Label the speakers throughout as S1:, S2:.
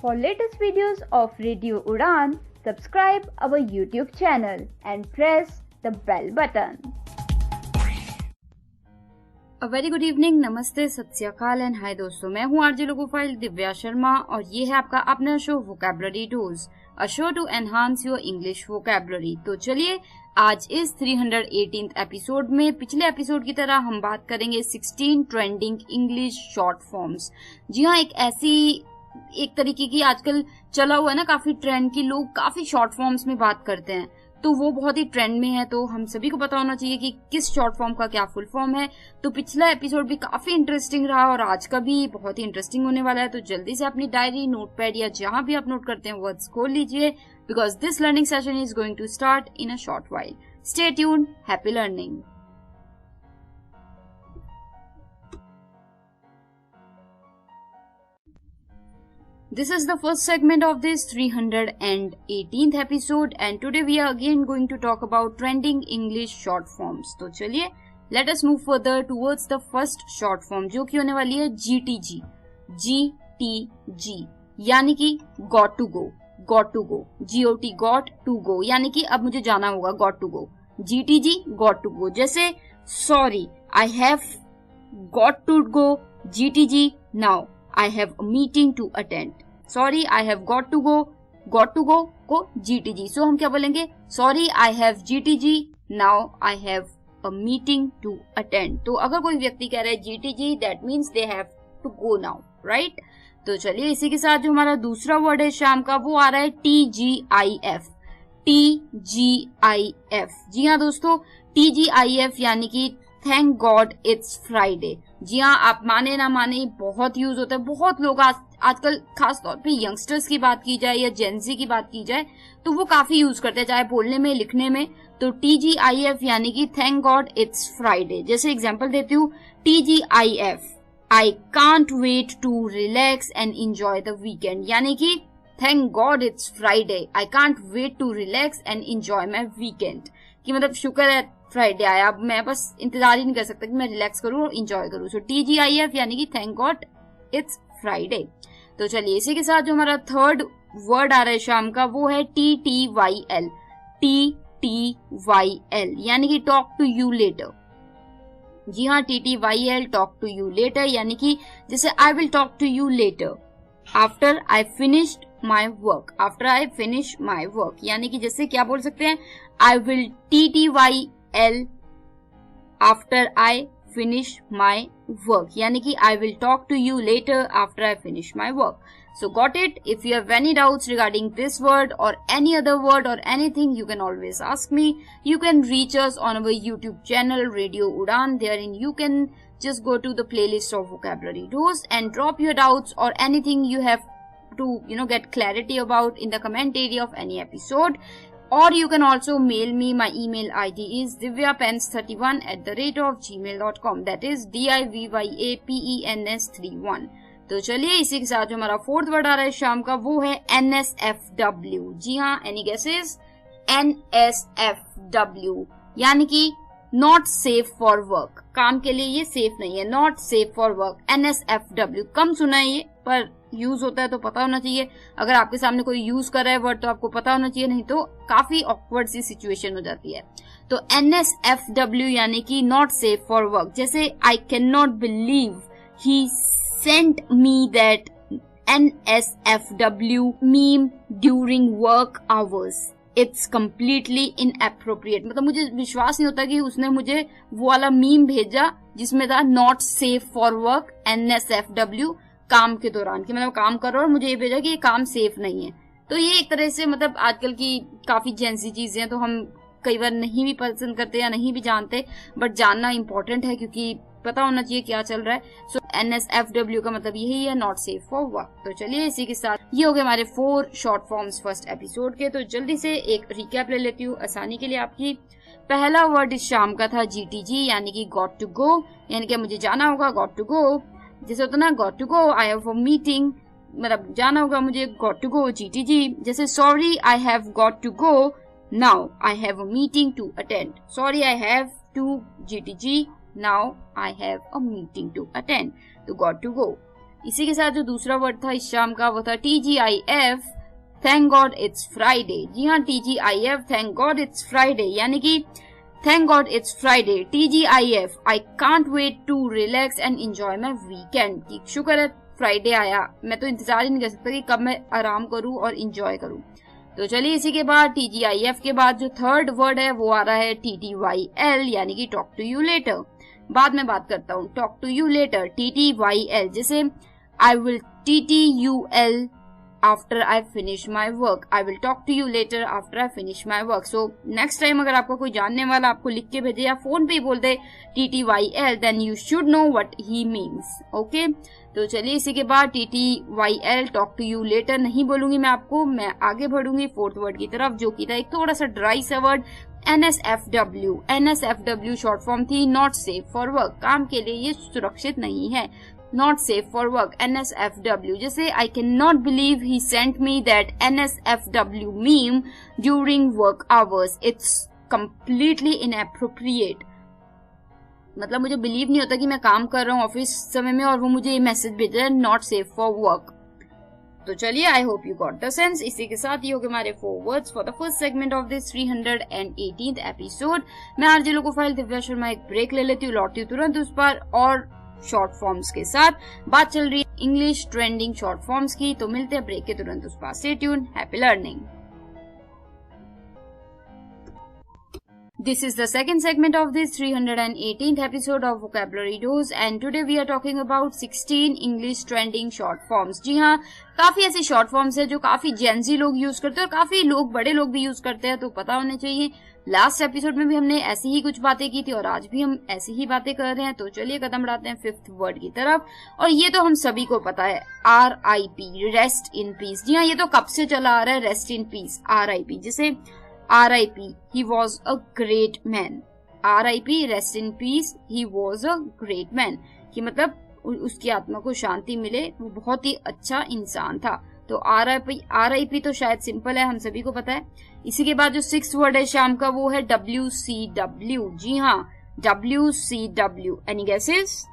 S1: For latest videos of Radio Udan, subscribe our YouTube channel and press the bell button.
S2: A very good evening, नमस्ते, सत श्री अकाल and hi दोस्तों, मैं हूँ RJ logophile Divya Sharma और ये है आपका अपना show vocabulary tools, a show to enhance your English vocabulary. तो चलिए आज इस 318th एपिसोड में पिछले एपिसोड की तरह हम बात करेंगे 16 ट्रेंडिंग इंग्लिश शॉर्ट फॉर्म्स। जी हाँ, एक तरीके की आजकल चला हुआ है ना काफी ट्रेंड की, लोग काफी शॉर्ट फॉर्म्स में बात करते हैं, तो वो बहुत ही ट्रेंड में है। तो हम सभी को पता होना चाहिए कि किस शॉर्ट फॉर्म का क्या फुल फॉर्म है। तो पिछला एपिसोड भी काफी इंटरेस्टिंग रहा और आज का भी बहुत ही इंटरेस्टिंग होने वाला है। तो जल्दी से अपनी डायरी, नोटपैड या जहां भी आप नोट करते हैं वर्ड्स खोल लीजिए, because this learning session is going to start in a short while. Stay tuned, happy learning. This is the first segment of this 318th episode and today we are again going to talk about trending English short forms. तो चलिए let us move further towards the first short form जो कि होने वाली है GTG। GTG यानी कि got to go, got to go, GOT got to go यानी कि अब मुझे जाना होगा, got to go। GTG got to go, जैसे sorry I have got to go GTG now, I have a meeting to attend। Sorry, I have got to go को GTG। So हम क्या बोलेंगे? Sorry, I have GTG, now I have a meeting to attend। तो अगर कोई व्यक्ति कह रहा है GTG, that means they have to go now, right? तो चलिए इसी के साथ जो हमारा दूसरा वर्ड है शाम का वो आ रहा है TGIF। TGIF, जी हाँ दोस्तों, TGIF यानी कि थैंक गॉड इट्स फ्राइडे। जी हाँ, आप माने ना माने बहुत यूज होता है। बहुत लोग आजकल खास तौर पे यंगस्टर्स की बात की जाए या जेनजी की बात की जाए तो वो काफी यूज करते हैं, चाहे बोलने में लिखने में। तो TGIF यानी कि थैंक गॉड इट्स फ्राइडे। जैसे एग्जांपल देती हूँ, TGIF I can't wait to relax and enjoy the weekend यानी कि thank God it's Friday, I can't wait to relax and enjoy my weekend. कि मतलब शुक्र है फ्राइडे आया, अब मैं बस इंतजार ही नहीं कर सकता कि मैं रिलैक्स करूं और एंजॉय करूं। सो TGIF यानी कि थैंक गॉड इट्स फ्राइडे। तो चलिए इसी के साथ जो हमारा थर्ड वर्ड आ रहा है शाम का वो है TTYL। TTYL यानी कि टॉक टू यू लेटर। जी हाँ, TTYL talk to you later यानी कि जैसे I will talk to you later after I finished my work. After I finish my work यानी कि जैसे क्या बोल सकते हैं, I will TTYL after I finish my work यानी कि I will talk to you later after I finish my work. So got it? If you have any doubts regarding this word or any other word or anything, you can always ask me. You can reach us on our YouTube channel Radio Udan. Therein you can just go to the playlist of vocabulary tools and drop your doubts or anything you have to get clarity about in the comment area of any episode. Or you can also mail me. My email ID is divyapens31@gmail.com. That is DIVYAPENS31। तो चलिए इसी के साथ जो हमारा fourth word आ रहा है शाम का वो है NSFW। जी हाँ, एनी गेसेस? NSFW यानी कि नॉट सेफ फॉर वर्क। काम के लिए ये सेफ नहीं है, not safe for work. NSFW कम सुना है ये, पर यूज होता है तो पता होना चाहिए। अगर आपके सामने कोई यूज कर रहा है वर्ड तो आपको पता होना चाहिए, नहीं तो काफी ऑकवर्ड सी सिचुएशन हो जाती है। तो NSFW यानी कि नॉट सेफ फॉर वर्क। जैसे I can not believe he sent me that NSFW meme during work hours, it's completely inappropriate. मतलब मुझे विश्वास नहीं होता कि उसने मुझे वो वाला मीम भेजा जिसमें था not safe for work NSFW काम के दौरान, कि मतलब काम कर रहा हूं और मुझे ये भेजा कि ये काम सेफ नहीं है। तो ये एक तरह से मतलब आजकल की काफी जेंसी चीजें हैं, तो हम कई बार नहीं भी पसंद करते या नहीं भी जानते, बट जानना इम्पोर्टेंट है क्योंकि पता होना चाहिए क्या चल रहा है। सो NSFW का मतलब यही है, नॉट सेफ फॉर वर्क। तो चलिए इसी के साथ ये हो गए हमारे 4 शॉर्ट फॉर्म्स फर्स्ट एपिसोड के। तो जल्दी से एक रिकैप ले लेती हूँ आसानी के लिए आपकी। पहला वर्ड इस शाम का था GTG यानी कि गॉट टू गो, यानी कि मुझे जाना होगा, गॉट टू गो। जैसे होता ना got to go, I have a meeting, मतलब जाना होगा मुझे, गॉट टू गो GTG। जैसे sorry I have got to go now, I have a meeting to attend. Sorry I have to GTG, now I have a meeting to attend. तो got to go. इसी के साथ जो दूसरा word था इस शाम का वो था TGIF, thank God it's Friday. जी हाँ, TGIF, thank God it's Friday, यानी कि thank God it's Friday. TGIF, I can't wait to relax and enjoy my weekend, की शुक्र है फ्राइडे आया, मैं तो इंतजार ही नहीं कर सकता कि कब मैं आराम करूं और इंजॉय करूं। तो चलिए इसी के बाद TGIF के बाद जो थर्ड वर्ड है वो आ रहा है TTYL, यानी कि टॉक टू यू लेटर। बाद में बात करता हूँ, talk to you later, TTYL, जैसे I will TTUL after I finish my work, I will talk to you later after I finish my work। So next time अगर आपका कोई जानने वाला आपको लिख के भेजे या फोन पे ही बोल दे TTYL, then you should know what he means, okay? तो चलिए इसी के बाद TTYL, talk to you later नहीं बोलूंगी मैं आपको, मैं आगे बढ़ूंगी फोर्थ वर्ड की तरफ, जो की था एक थोड़ा सा ड्राई सा word, NSFW। NSFW short form थी नॉट सेफ फॉर वर्क, काम के लिए ये सुरक्षित नहीं है, not safe for work, NSFW। जैसे I can not believe he sent me that NSFW meme during work hours, it's completely inappropriate. मतलब मुझे बिलीव नहीं होता कि मैं काम कर रहा हूँ ऑफिस समय में और वो मुझे ये मैसेज भेज रहा है नॉट सेफ फॉर वर्क। तो चलिए, आई hope you got the sense. इसी के साथ ये हो गए हमारे 4 words for the first segment of this 318th episode. मैं आरजे लोको फाइल दिव्या शर्मा एक ब्रेक ले लेती हूँ, लौटती हूँ तुरंत उस पर और शॉर्ट फॉर्म्स के साथ। बात चल रही है इंग्लिश ट्रेंडिंग शॉर्ट फॉर्म्स की, तो मिलते हैं ब्रेक के तुरंत उस पर। Stay tuned, happy learning. This is the second segment of this 318th episode of Vocabulary Dose, and today we are talking about 16 English trending short forms। जी हाँ, काफी ऐसे शॉर्ट फॉर्म्स है जो काफी जेंजी लोग यूज करते हैं और काफी लोग बड़े लोग भी यूज करते हैं, तो पता होने चाहिए। लास्ट एपिसोड में भी हमने ऐसी ही कुछ बातें की थी और आज भी हम ऐसी ही बातें कर रहे हैं। तो चलिए कदम बढ़ाते हैं फिफ्थ वर्ड की तरफ, और ये तो हम सभी को पता है, RIP, रेस्ट इन पीस। जी हाँ, ये तो कब से चला आ रहा है, रेस्ट इन पीस, RIP। जैसे RIP, he was a great man। RIP, rest in peace, he was a great man, कि मतलब उसकी आत्मा को शांति मिले, वो बहुत ही अच्छा इंसान था। तो RIP तो शायद सिंपल है, हम सभी को पता है। इसी के बाद जो 6th वर्ड है शाम का वो है WCW। जी हाँ, WCW, any guesses?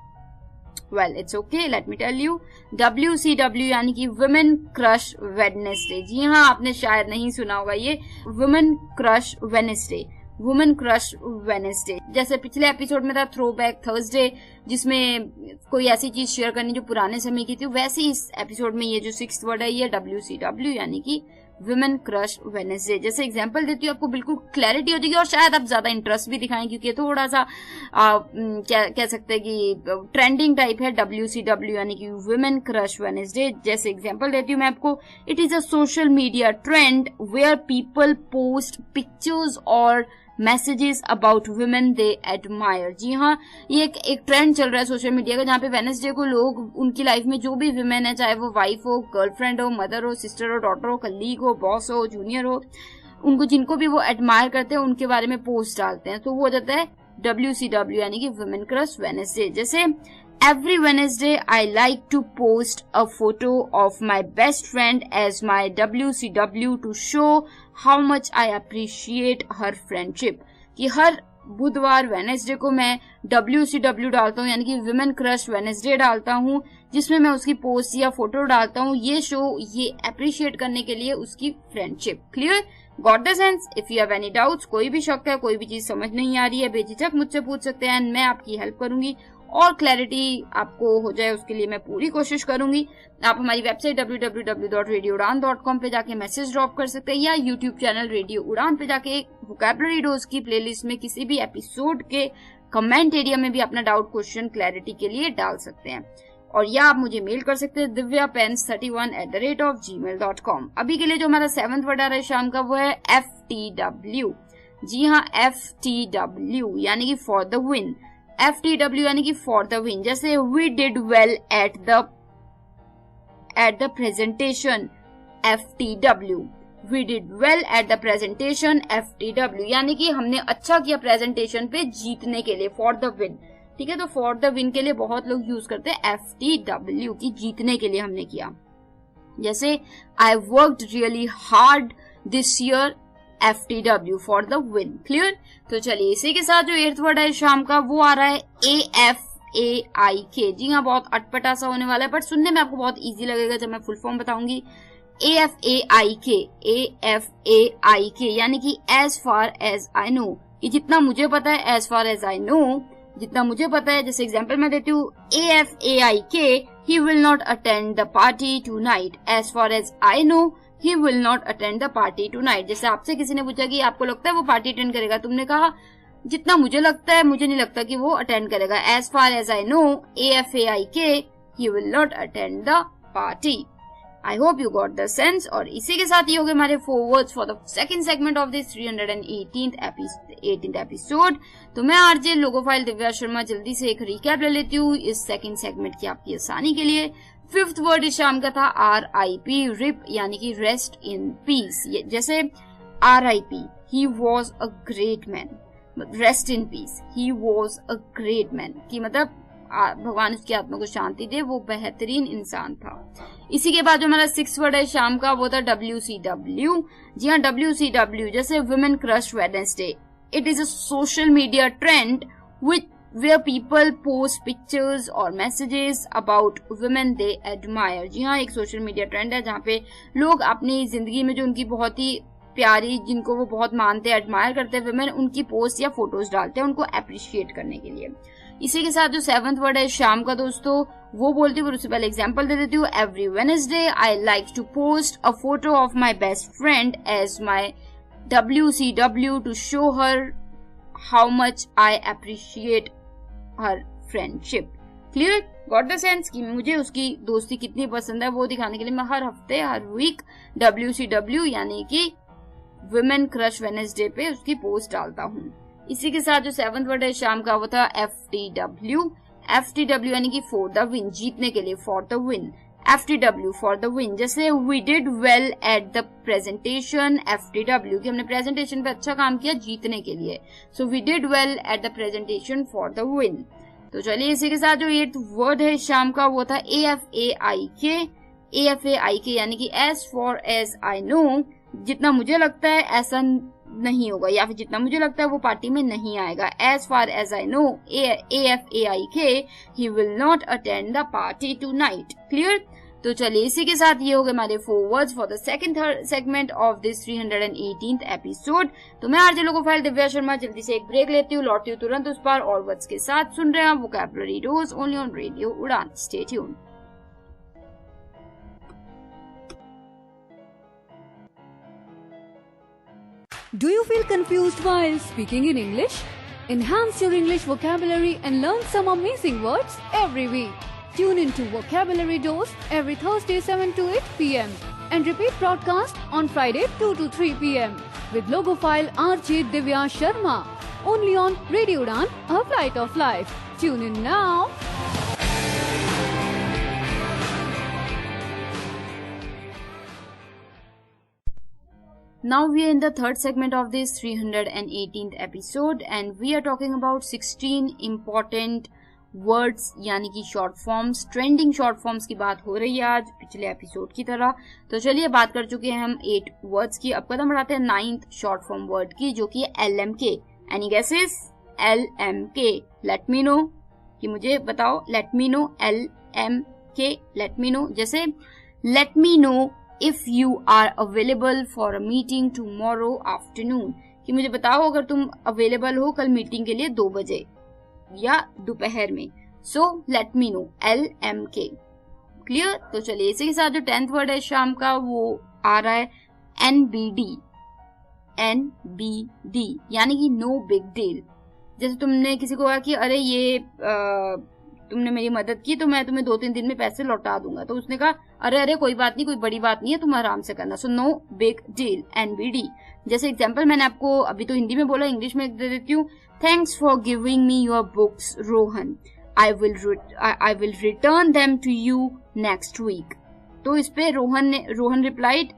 S2: Well, it's okay, let me tell you। WCW यानी कि वुमेन क्रश वेडनेसडे। जी हाँ, आपने शायद नहीं सुना होगा ये, women crush Wednesday, women crush Wednesday. जैसे पिछले एपिसोड में था थ्रोबैक थर्सडे, जिसमें कोई ऐसी चीज शेयर करनी जो पुराने समय की थी, वैसे इस एपिसोड में ये जो 6th वर्ड है ये WCW यानी कि वुमेन क्रश वेडनेसडे। जैसे एग्जांपल देती हूँ, आपको बिल्कुल क्लैरिटी हो जाएगी और शायद आप ज्यादा इंटरेस्ट भी दिखाएं, क्योंकि ये थोड़ा सा क्या कह सकते हैं कि ट्रेंडिंग टाइप है। WCW यानी कि वुमेन क्रश वेडनेसडे। जैसे एग्जांपल देती हूँ मैं आपको, it is a social media trend where people post pictures और messages about women they admire. जी हाँ, ये एक ट्रेंड चल रहा है सोशल मीडिया का, जहाँ पे वेडनेसडे को लोग उनकी लाइफ में जो भी वुमेन है, चाहे वो वाइफ हो, गर्लफ्रेंड हो, मदर हो, सिस्टर हो, डॉटर हो, कलीग हो, बॉस हो, जूनियर हो, उनको जिनको भी वो एडमायर करते हैं उनके बारे में पोस्ट डालते हैं, तो वो हो जाता है WCW यानी कि वुमेन क्रश वेडनेसडे। जैसे Every Wednesday I like to post a photo of my best friend as my WCW to show how much I appreciate her friendship। कि हर बुधवार वेडनेसडे को मैं WCW डालता हूँ यानी कि वुमेन क्रश वेडनेसडे डालता हूँ, जिसमें मैं उसकी पोस्ट या फोटो डालता हूँ, ये अप्रिशिएट करने के लिए उसकी friendship. Clear? Got the sense? If you have any doubts, कोई भी शक है, कोई भी चीज समझ नहीं आ रही है, बेझिझक मुझसे पूछ सकते हैं, मैं आपकी हेल्प करूंगी और क्लैरिटी आपको हो जाए उसके लिए मैं पूरी कोशिश करूंगी। आप हमारी वेबसाइट www.radioudan.com पे जाके मैसेज ड्रॉप कर सकते हैं, या यूट्यूब चैनल रेडियो उड़ान पे जाके वोकैबुलरी डोज की प्लेलिस्ट में किसी भी एपिसोड के कमेंट एरिया में भी अपना डाउट, क्वेश्चन, क्लैरिटी के लिए डाल सकते हैं। और या आप मुझे मेल कर सकते हैं divyapens31@gmail.com। अभी के लिए जो हमारा 7th वर्ड आ रहा है शाम का वो है FTW। जी हाँ, FTW यानी कि फॉर द विन। FTW यानी कि फॉर द विन। जैसे we did well at the presentation, FTW। We did well at the presentation, FTW यानी कि हमने अच्छा किया प्रेजेंटेशन पे जीतने के लिए, फॉर द विन। ठीक है, तो फॉर द विन के लिए बहुत लोग यूज करते हैं FTW की जीतने के लिए हमने किया। जैसे I worked really hard this year, FTW for the win. Clear? तो चलिए इसी के साथ जो 8th वर्ड है शाम का वो आ रहा है AF AFAIK। जी हाँ, बहुत अटपटा सा होने वाला है, बट सुनने में आपको बहुत इजी लगेगा जब मैं फुल फॉर्म बताऊंगी। AFAIK यानी कि as far as I know, कि जितना मुझे पता है, as far as I know, जितना मुझे पता है। जैसे एग्जांपल मैं देती हूँ, AFAIK he will not attend the party tonight, as far as I know he will not attend the party tonight। जैसे आपसे किसी ने पूछा कि आपको लगता है वो पार्टी अटेंड करेगा, तुमने कहा जितना मुझे लगता है, मुझे नहीं लगता कि वो अटेंड करेगा। As far as I know AFAIK he will not attend the party। I hope you got the sense. और इसी के साथ ये हो गए हमारे 4 words for the second segment of this 318th episode. तो मैं आरजे लोगोफाइल दिव्या शर्मा जल्दी से एक रिकैप ले लेती हूँ इस सेकंड सेगमेंट की आपकी आसानी के लिए। 5th वर्ड इस शाम का था RIP, रिप यानी कि रेस्ट इन पीस। जैसे RIP, he was a great man, rest in peace, he was a great man, की मतलब भगवान उसकी आत्मा को शांति दे, वो बेहतरीन इंसान था। इसी के बाद जो हमारा 6th वर्ड है शाम का, वो था WCW। जी हाँ, WCW जैसे women crush Wednesday. It is a social media trend which where people post pictures or messages about women they admire। जी हाँ, एक सोशल मीडिया ट्रेंड है जहाँ पे लोग अपनी जिंदगी में जो उनकी बहुत ही प्यारी, जिनको वो बहुत मानते हैं, एडमायर करते हैं वुमेन, उनकी पोस्ट या फोटोज डालते हैं उनको अप्रिशिएट करने के लिए। इसी के साथ जो 7th वर्ड है शाम का दोस्तों, वो बोलती हूँ, उससे पहले एग्जांपल दे देती हूँ। Every Wednesday I like to post a photo of my best friend as my WCW to show her how much I appreciate her friendship. Clear, got the sense, कि मुझे उसकी दोस्ती कितनी पसंद है वो दिखाने के लिए मैं हर हफ्ते, हर वीक WCW यानी कि वुमेन क्रश वेडनेसडे पे उसकी पोस्ट डालता हूँ। इसी के साथ जो 7th वर्ड है शाम का, वो था FTW। FTW यानी कि फॉर द विन, जीतने के लिए, for the win. FTW for the win. जैसे we did well at the presentation FTW, कि हमने प्रेजेंटेशन पे अच्छा काम किया जीतने के लिए। So we did well at the presentation for the win. तो चलिए इसी के साथ जो 8th वर्ड है शाम का, वो था AFAIK। AFAIK यानी कि as for as I know, जितना मुझे लगता है ऐसा नहीं होगा, या फिर जितना मुझे लगता है वो पार्टी में नहीं आएगा। As far as I know AFAIK he will not attend the party tonight. Clear, तो चलिए इसी के साथ ये हो गए हमारे 4 words for the second segment of this 318th episode. तो मैं आरजे लोगोफाइल दिव्या शर्मा जल्दी से एक ब्रेक लेती हूँ, लौटती हूँ तुरंत उस पर और वर्ड्स के साथ। सुन रहे हैं आप vocabulary dose only on radio Udaan. Stay tuned.
S3: Do you feel confused while speaking in English? Enhance your English vocabulary and learn some amazing words every week. Tune into Vocabulary Dose every Thursday 7 to 8 p.m. and repeat broadcast on Friday 2 to 3 p.m. with Logophile RJ Divya Sharma. Only on Radio Udan, a flight of life. Tune in now.
S2: Now we are in the third segment of this 318th episode and we are talking about 16 important words यानी कि short forms, trending short forms की बात हो रही है आज पिछले episode की तरह। तो चलिए बात कर चुके हैं हम 8 वर्ड्स की, अब कदम बढ़ाते हैं 9th शॉर्ट फॉर्म वर्ड की जो कि LMK। Any guesses? LMK, let me know, कि मुझे बताओ, let me know, LMK, let me know. जैसे let me know if you are available for a meeting tomorrow afternoon, कि मुझे बताओ अगर तुम अवेलेबल हो कल मीटिंग के लिए 2 बजे या दोपहर में। So let me know, LMK। Clear, तो चलिए इसी के साथ जो 10th वर्ड है शाम का, वो आ रहा है NBD। NBD यानी कि नो बिग डील। जैसे तुमने किसी को कहा कि अरे ये तुमने मेरी मदद की तो मैं तुम्हें 2-3 दिन में पैसे लौटा दूंगा, तो उसने कहा अरे अरे कोई बात नहीं, कोई बड़ी बात नहीं है, तुम आराम से करना। So no big deal, NBD। जैसे एग्जांपल मैंने आपको अभी तो हिंदी में बोला, इंग्लिश में दे देती हूँ। Thanks for giving me your books Rohan, I will return them to you next week. तो इस पे Rohan replied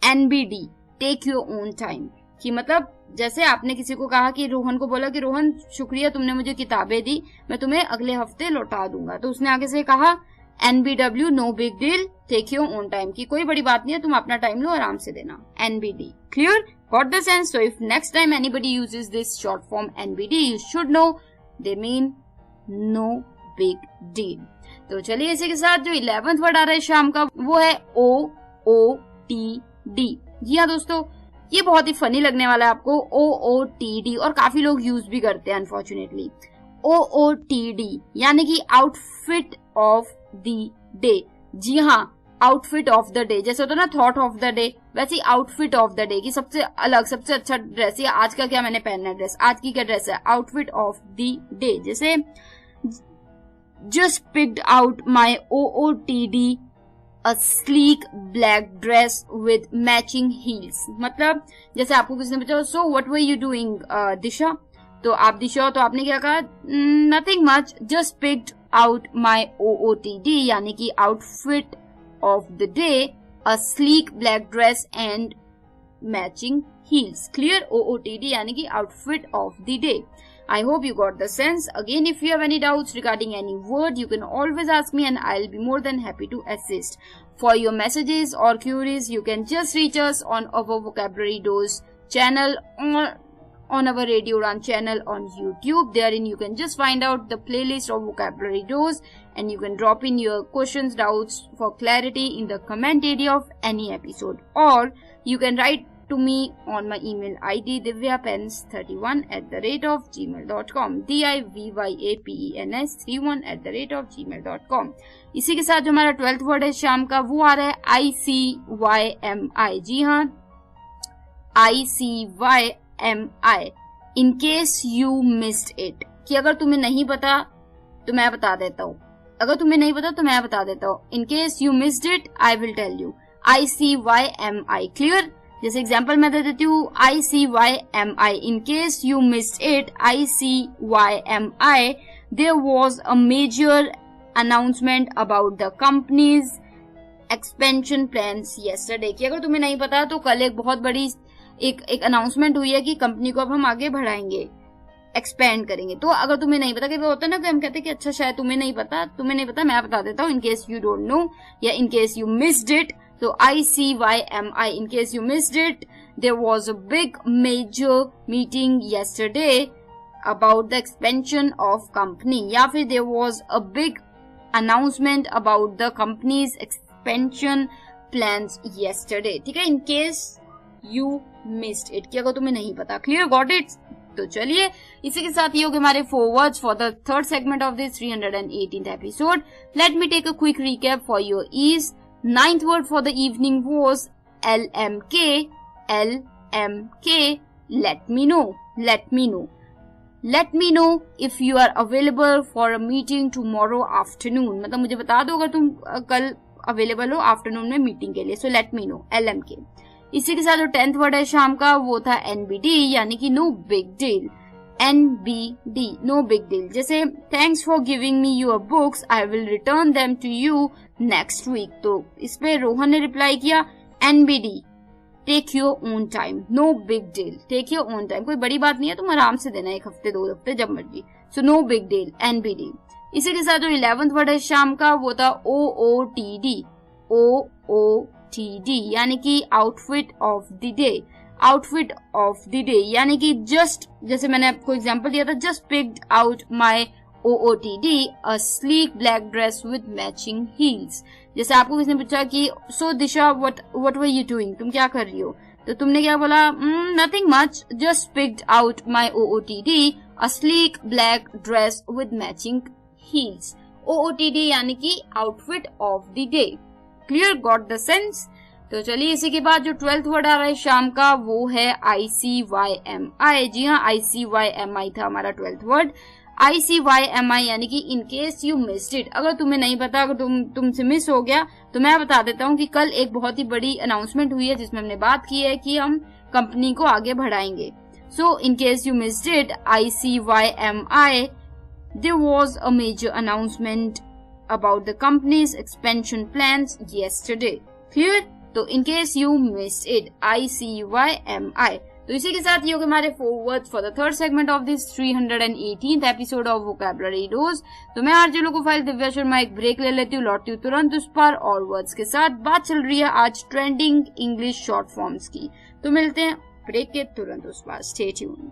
S2: NBD, take your own time, कि मतलब जैसे आपने किसी को कहा कि रोहन को बोला कि रोहन शुक्रिया तुमने मुझे किताबें दी, मैं तुम्हें अगले हफ्ते लौटा दूंगा, तो उसने आगे से कहा NBW, no big deal, take your own time, की कोई बड़ी बात नहीं है, तुम अपना टाइम लो, आराम से देना। NBD, clear, got the sense? So if next time anybody uses this short form NBD, you should know they mean no big deal. तो चलिए इसी के साथ जो 11th वर्ड आ रहा है शाम का वो है OOTD। जी हाँ दोस्तों, ये बहुत ही फनी लगने वाला है आपको, OOTD, और काफी लोग यूज भी करते हैं अनफॉर्चुनेटली। OOTD यानी कि आउटफिट ऑफ द डे। जी हाँ, आउटफिट ऑफ द डे, जैसे होता है ना थॉट ऑफ द डे, वैसे ही आउटफिट ऑफ द डे की सबसे अलग सबसे अच्छा ड्रेस, या आज का क्या मैंने पहनना है ड्रेस, आज की क्या ड्रेस है, आउटफिट ऑफ द डे। जैसे just picked out my OOTD a sleek black dress with matching heels. मतलब जैसे आपको किसी ने पूछा so what were you doing Disha, तो आप दिशा हो तो आपने क्या कहा, nothing much, just picked out my OOTD यानी कि outfit of the day, a sleek black dress and matching heels. Clear? OOTD यानी कि outfit of the day. I hope you got the sense. Again, if you have any doubts regarding any word, you can always ask me and I'll be more than happy to assist. For your messages or queries, you can just reach us on our Vocabulary Dose channel or on our Radio Udan channel on YouTube. Therein you can just find out the playlist of Vocabulary Dose and you can drop in your questions, doubts for clarity in the comment area of any episode, or you can write to me on my email ID divyapens31@gmail.com, divyapens31@gmail.com। इसी के साथ जो हमारा 12th word है शाम का वो आ रहा है ICYMI। जी हाँ, ICYMI, in case you missed it, कि अगर तुम्हें नहीं पता तो मैं बता देता हूँ, अगर तुम्हें नहीं पता तो मैं बता देता हूँ। in case you missed it, I will tell you. ICYMI, clear? जैसे एग्जाम्पल मैं दे देती हूँ, ICYMI, in case you missed it, ICYMI, there was a major announcement about the company's expansion plans yesterday, कि अगर तुम्हें नहीं पता तो कल एक बहुत बड़ी एक अनाउंसमेंट हुई है कि कंपनी को अब हम आगे बढ़ाएंगे, एक्सपेंड करेंगे। तो अगर तुम्हें नहीं पता, कि होता है ना कि हम कहते हैं कि अच्छा शायद तुम्हें नहीं पता, मैं बता देता हूँ, in case you don't know या in case you missed it, तो ICYMI, in case you missed it, there was a big major meeting yesterday about the expansion of company, या फिर there was a big announcement about the company's expansion plans yesterday. ठीक है, in case you missed it, कि अगर तुम्हें नहीं पता। Clear? Got it? तो चलिए इसी के साथ ये हो गए हमारे 4 words for the third segment of this 318th episode. Let me take a quick recap for your ease. 9th word for the evening was LMK। Let me know. Let me know if you are available for a meeting tomorrow afternoon, मतलब मुझे बता दो अगर तुम कल available हो afternoon में meeting के लिए। So let me know, LMK। इसी के साथ जो 10th वर्ड है शाम का वो था NBD यानी कि no big deal. NBD, no big deal. जैसे thanks for giving me your books, I will return them to you next week. तो इस पे रोहन ने रिप्लाई किया NBD, take your own time, no big deal, take your own time, कोई बड़ी बात नहीं है, तुम आराम से देना, 1 हफ्ते 2 हफ्ते जब मर्जी। So no big deal, NBD। इसी के साथ जो 11th वर्ड है शाम का वो था OOTD। OOTD यानी कि outfit of the day. Outfit of the day यानी कि जस्ट, जैसे मैंने आपको एग्जांपल दिया था, just picked out my OOTD a sleek black dress with matching heels. जैसे आपको किसी ने पूछा कि सो दिशा व्हाट वर यू डूइंग, तुम क्या कर रही हो, तो तुमने क्या बोला, nothing much, just picked out my OOTD a sleek black dress with matching heels. OOTD यानी कि outfit of the day. Clear? Got the sense? तो चलिए इसी के बाद जो 12th वर्ड आ रहा है शाम का वो है ICYMI। जी हाँ, ICYMI था हमारा 12th वर्ड। ICYMI यानी कि इन केस यू मिस्ड इट, अगर तुम्हें नहीं पता, अगर तुमसे मिस हो गया तो मैं बता देता हूँ कि कल एक बहुत ही बड़ी अनाउंसमेंट हुई है जिसमें हमने बात की है कि हम कंपनी को आगे बढ़ाएंगे। So in case you missed it, ICYMI, there was a major announcement about the company's expansion plans yesterday. Clear? तो in case you missed it, ICYMI। तो इसी के साथ ये हो गए हमारे 4 words for the third segment of this 318th episode of Vocabulary Dose। तो मैं आरजे लोको फाइल दिव्या शर्मा एक ब्रेक ले लेती हूँ, लौटती हूँ तुरंत उस पर और वर्ड्स के साथ। बात चल रही है आज ट्रेंडिंग इंग्लिश शॉर्ट फॉर्म्स की, तो मिलते हैं ब्रेक के तुरंत उस पर। Stay tuned.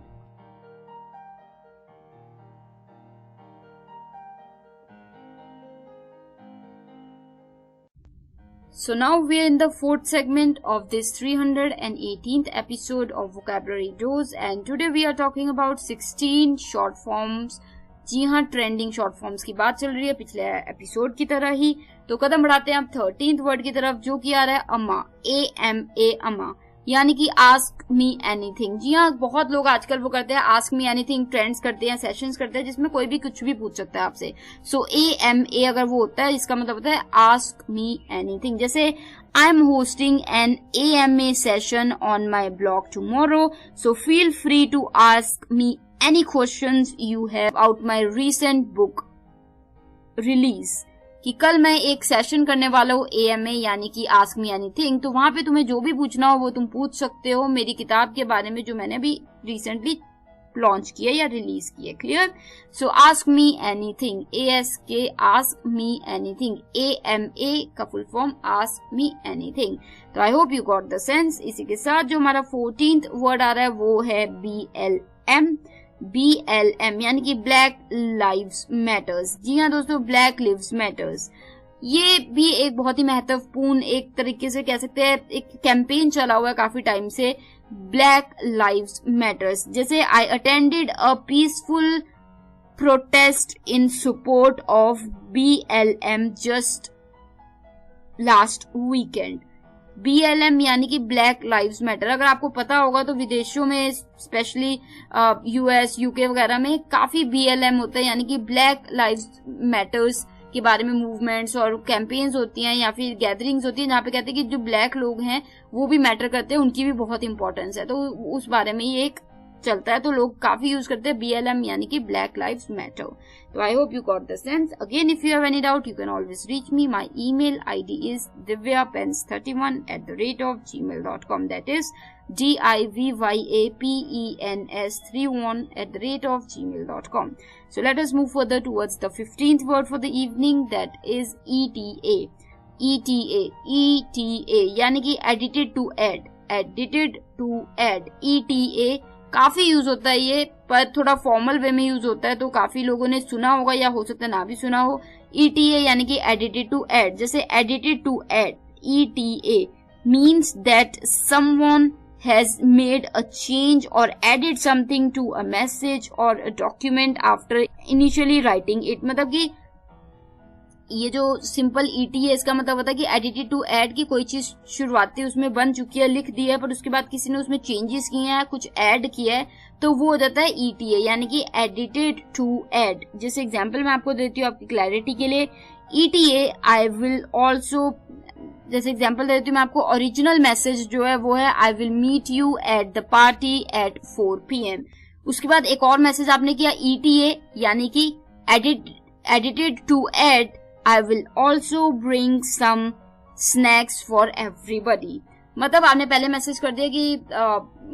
S2: So now we are in the fourth segment of this 318th episode of Vocabulary Dose, and today we are talking about 16 short forms. जी हाँ, ट्रेंडिंग शॉर्ट फॉर्म्स की बात चल रही है पिछले एपिसोड की तरह ही। तो कदम बढ़ाते हैं आप 13th वर्ड की तरफ, जो कि आ रहा है अमा, AMA, अमा, यानी कि आस्क मी एनीथिंग। जी हाँ, बहुत लोग आजकल वो करते हैं आस्क मी एनीथिंग, ट्रेंड्स करते हैं, सेशंस करते हैं, जिसमें कोई भी कुछ भी पूछ सकता है आपसे। सो AMA अगर वो होता है, इसका मतलब होता है आस्क मी एनीथिंग। जैसे I am hosting an AMA session on my blog tomorrow, so feel free to ask me any questions you have about my recent book release। कि कल मैं एक सेशन करने वाला हूँ AMA यानी कि आस्क मी एनीथिंग, तो वहां पे तुम्हें जो भी पूछना हो वो तुम पूछ सकते हो मेरी किताब के बारे में, जो मैंने अभी रिसेंटली लॉन्च किया या रिलीज किया। Clear? So ask me anything, ASK, ask me anything, AMA का full form ask me anything. तो I hope you got the sense. इसी के साथ जो हमारा 14th वर्ड आ रहा है वो है BLM, BLM यानी कि ब्लैक लाइव्स मैटर्स। जी हाँ दोस्तों, ब्लैक लिव्स मैटर्स, ये भी एक बहुत ही महत्वपूर्ण, एक तरीके से कह सकते हैं एक कैंपेन चला हुआ है काफी टाइम से, ब्लैक लाइव्स मैटर्स। जैसे I attended a peaceful protest in support of BLM just last weekend. BLM यानी कि ब्लैक लाइव्स मैटर। अगर आपको पता होगा तो विदेशों में स्पेशली US, UK वगैरह में काफी BLM होता है, यानी कि ब्लैक लाइव्स मैटर्स के बारे में मूवमेंट्स और कैंपेन्स होती हैं या फिर गैदरिंग्स होती हैं, जहाँ पे कहते हैं कि जो ब्लैक लोग हैं वो भी मैटर करते हैं, उनकी भी बहुत इंपॉर्टेंस है। तो उस बारे में ये एक चलता है, तो लोग काफी यूज करते हैं BLM यानी कि ब्लैक लाइव्स मैटर। तो I hope you got the sense. Again if you have any doubt you can always reach me. My email ID is divyapens31@gmail.com, that is DIVYAPENS31@gmail.com. So let us move further towards the 15th word for the evening, that is ETA. ETA यानी कि edited to add, ETA काफी use होता है ये, पर थोड़ा formal way में use होता है, तो काफी लोगों ने सुना होगा या हो सकता है ना भी सुना हो। ETA यानी कि edited to add। जैसे edited to add, ETA means that someone has made a change or added something to a message or a document after initially writing it। मतलब कि ये जो सिंपल ETA है, इसका मतलब होता है कि एडिटेड टू ऐड, की कोई चीज शुरुआती उसमें बन चुकी है, लिख दी है, पर उसके बाद किसी ने उसमें चेंजेस किए हैं, कुछ ऐड किया है, तो वो हो जाता है ETA यानी कि एडिटेड टू ऐड। जैसे एग्जांपल मैं आपको देती हूँ आपकी क्लैरिटी के लिए, ETA आई विल ऑल्सो, जैसे एग्जांपल देती हूँ मैं आपको, ओरिजिनल मैसेज जो है वो है I will meet you at the party at 4 PM। उसके बाद एक और मैसेज आपने किया ETA यानी कि edited to add I will also bring some snacks for everybody। मतलब आपने पहले मैसेज कर दिया कि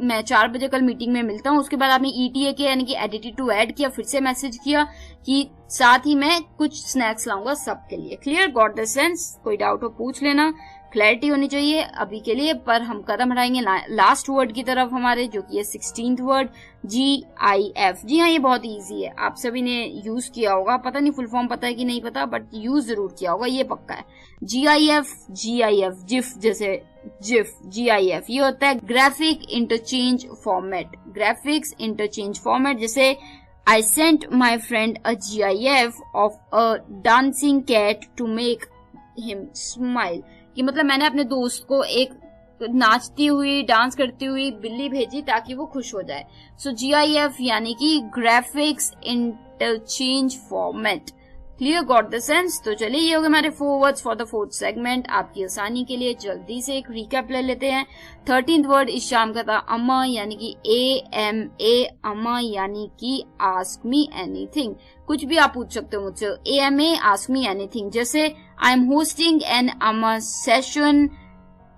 S2: मैं 4 बजे कल मीटिंग में मिलता हूँ, उसके बाद आपने ETA किया यानी कि एडिटेड टू ऐड किया, फिर से मैसेज किया कि साथ ही मैं कुछ स्नैक्स लाऊंगा सबके लिए। क्लियर? Got the sense? कोई डाउट हो पूछ लेना, क्लैरिटी होनी चाहिए अभी के लिए। पर हम कदम बढ़ाएंगे लास्ट वर्ड की तरफ हमारे, जो कि है 16th वर्ड, GIF। जी हाँ, ये बहुत इजी है, आप सभी ने यूज किया होगा, पता नहीं फुल फॉर्म पता है कि नहीं पता, बट यूज जरूर किया होगा, ये पक्का है। GIF, जिफ, जैसे जिफ, GIF ये होता है graphic interchange format. Graphics interchange format, जैसे I sent my friend a GIF of a dancing cat to make him smile। कि मतलब मैंने अपने दोस्त को एक नाचती हुई, डांस करती हुई बिल्ली भेजी ताकि वो खुश हो जाए। सो GIF यानी कि graphics interchange format. Clear? Got the sense? तो चलिए, ये हो गए हमारे 4 words for the 4th segment. आपकी आसानी के लिए जल्दी से एक रिकैप ले लेते हैं। 13th वर्ड इस शाम का था अमा यानी कि AMA, अमा यानी कि आस्क मी एनीथिंग। कुछ भी आप पूछ सकते हो मुझसे, AMA आस्क मी एनीथिंग। जैसे आई एम होस्टिंग एन अमा session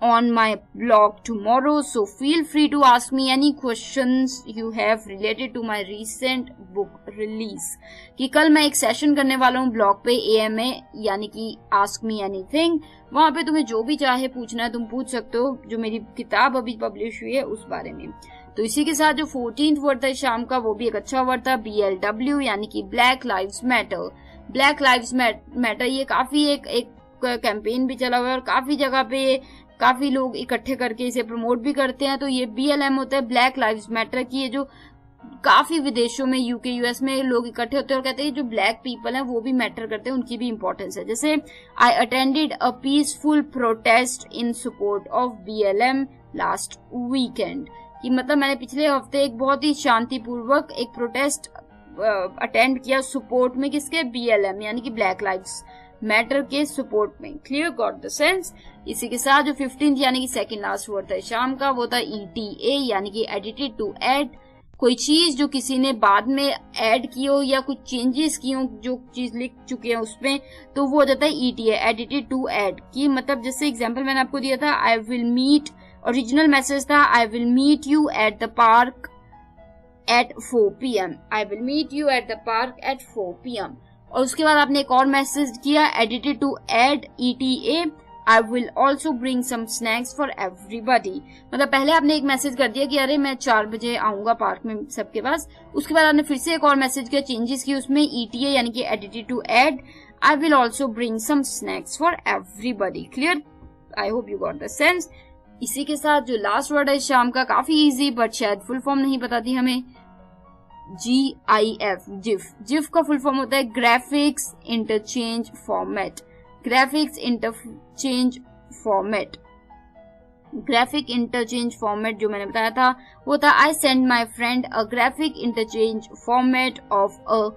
S2: on my blog tomorrow, so feel free to ask me any questions you have related to my recent book release। कि कल मैं एक सेशन करने वाला हूँ ब्लॉग पे, AMA यानी कि ask me anything। वहां पे तुम्हें जो भी चाहे पूछना है तुम पूछ सकते हो, जो मेरी किताब अभी पब्लिश हुई है उस बारे में। तो इसी के साथ जो 14th वर्ड था शाम का, वो भी एक अच्छा वर्ड था, BLW यानी कि black lives matter. Black lives matter ये काफी एक का कैंपेन भी चला हुआ है और काफी जगह पे काफी लोग इकट्ठे करके इसे प्रमोट भी करते हैं। तो ये BLM होता है, ब्लैक लाइव्स मैटर की, ये जो काफी विदेशों में UK US में लोग इकट्ठे होते हैं और कहते हैं जो ब्लैक पीपल हैं वो भी मैटर करते हैं, उनकी भी इंपॉर्टेंस है। जैसे I attended a peaceful protest in support of BLM last weekend, कि मतलब मैंने पिछले हफ्ते एक बहुत ही शांतिपूर्वक एक प्रोटेस्ट अटेंड किया सपोर्ट में, किसके, BLM यानी कि ब्लैक लाइव्स मैटर के सपोर्ट में। Clear, got the sense. इसी के साथ जो 15th यानी कि सेकंड लास्ट वर्ड था शाम का, वो था ETA यानी कि एडिटेड टू ऐड, कोई चीज जो किसी ने बाद में ऐड की हो या कुछ चेंजेस की हो, जो चीज लिख चुके हैं उसमें, तो वो हो जाता है ETA, एडिटेड टू ऐड की। मतलब जैसे एग्जांपल मैंने आपको दिया था, I will meet, original message था I will meet you at the park at 4 PM, I will meet you at the park at 4 PM। और उसके बाद आपने एक और मैसेज किया, edited to add ETA, I will also bring some snacks for everybody। मतलब पहले आपने एक मैसेज कर दिया कि अरे मैं 4 बजे आऊंगा पार्क में सबके पास, उसके बाद आपने फिर से एक और मैसेज किया, चेंजेस की उसमें, ETA यानी कि edited to add, I will also bring some snacks for everybody। Clear, I hope you got the sense। इसी के साथ जो लास्ट वर्ड है शाम का, काफी इजी बट शायद फुल फॉर्म नहीं बताती हमें, GIF, जिफ का फुल फॉर्म होता है graphics interchange format. Graphics interchange format, graphic interchange format जो मैंने बताया था वो था, I send my friend a graphic interchange format of a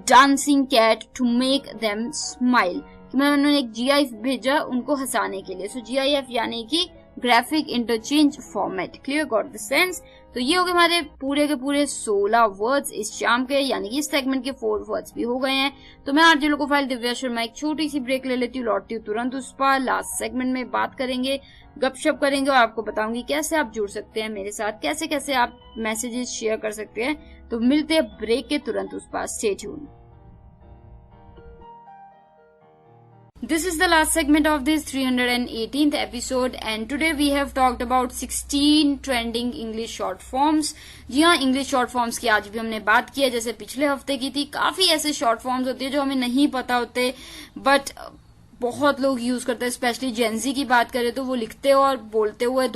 S2: dancing cat to make them smile, कि मैंने उन्होंने एक GIF भेजा उनको हंसाने के लिए। सो GIF यानी कि graphic interchange format. Clear, got the sense. तो ये हो गए हमारे पूरे के पूरे 16 वर्ड्स इस शाम के, यानी कि इस सेगमेंट के 4 वर्ड्स भी हो गए हैं। तो मैं आरजे लोकोफाइल दिव्या शर्मा एक छोटी सी ब्रेक ले लेती हूँ, लौटती हूँ तुरंत उस पर। लास्ट सेगमेंट में बात करेंगे, गपशप करेंगे और आपको बताऊंगी कैसे आप जुड़ सकते हैं मेरे साथ, कैसे कैसे आप मैसेजेस शेयर कर सकते हैं। तो मिलते हैं ब्रेक के तुरंत उस पर, stay tuned. This is the last segment of this 318th episode and today we have talked about 16 trending English short forms। जी हाँ, इंग्लिश शॉर्ट फॉर्म्स की आज भी हमने बात की है, जैसे पिछले हफ्ते की थी। काफी ऐसे शॉर्ट फॉर्म्स होते हैं जो हमें नहीं पता होते बट बहुत लोग यूज करते हैं, स्पेशली जेनजी की बात करें तो वो लिखते और बोलते हुए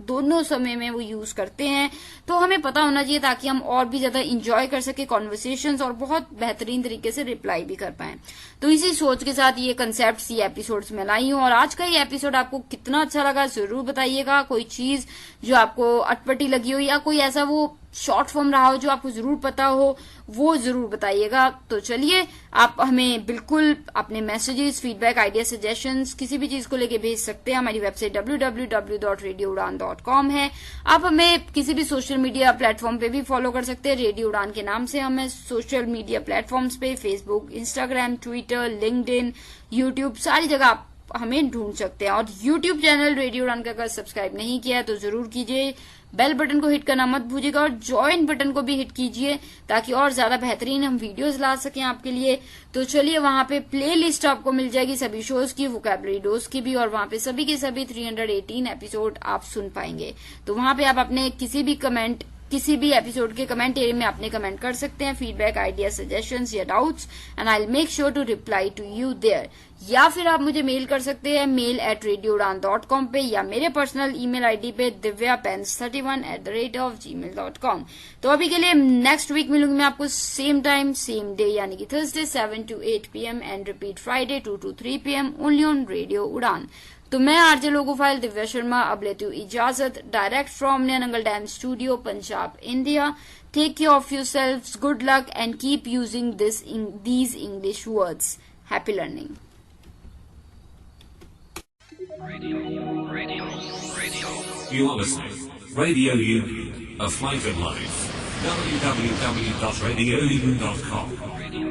S2: दोनों समय में वो यूज करते हैं। तो हमें पता होना चाहिए ताकि हम और भी ज्यादा इंजॉय कर सके कॉन्वर्सेशंस और बहुत बेहतरीन तरीके से रिप्लाई भी कर पाएं। तो इसी सोच के साथ ये कंसेप्ट ये एपिसोड्स में लाई हूँ। और आज का ये एपिसोड आपको कितना अच्छा लगा जरूर बताइएगा। कोई चीज जो आपको अटपटी लगी हो या कोई ऐसा वो शॉर्ट फॉर्म रहा हो जो आपको जरूर पता हो, वो जरूर बताइएगा। तो चलिए, आप हमें बिल्कुल अपने मैसेजेस, फीडबैक, आइडिया, सजेशंस किसी भी चीज को लेके भेज सकते हैं। हमारी वेबसाइट www.radioudan.com है। आप हमें किसी भी सोशल मीडिया प्लेटफॉर्म पे भी फॉलो कर सकते हैं, रेडियो उड़ान के नाम से। हमें सोशल मीडिया प्लेटफॉर्म्स पे Facebook, Instagram, Twitter, LinkedIn, YouTube, सारी जगह आप हमें ढूंढ सकते हैं। और यूट्यूब चैनल रेडियो उड़ान का अगर सब्सक्राइब नहीं किया है तो जरूर कीजिए। बेल बटन को हिट करना मत भूलिएगा और ज्वाइन बटन को भी हिट कीजिए ताकि और ज्यादा बेहतरीन हम वीडियोस ला सकें आपके लिए। तो चलिए, वहां पे प्ले लिस्ट आपको मिल जाएगी सभी शोज की, वोकैबुलरी डोज की भी, और वहां पे सभी के सभी 318 एपिसोड आप सुन पाएंगे। तो वहां पे आप अपने किसी भी एपिसोड के कमेंट एरिया में अपने कमेंट कर सकते हैं, फीडबैक, आइडिया, सजेशंस या doubts, and I will make sure to reply to you there. या फिर आप मुझे मेल कर सकते हैं mail@radioudan.com पे, या मेरे पर्सनल ईमेल आईडी पे divyapens31@gmail.com। तो अभी के लिए नेक्स्ट वीक मिलूंगी मैं आपको सेम टाइम सेम डे, यानी कि Thursday 7 to 8 PM and repeat Friday 2 to 3 PM only on radio उड़ान। तो मैं आरजे लोकोफाइल दिव्या शर्मा अब लेती हूँ इजाजत, direct from Nangal dam studio, Punjab, India. Take care of yourselves, good luck and keep using these English words. Happy learning.
S4: You are listening. Radio Union, a flavored life. www.radiounion.com.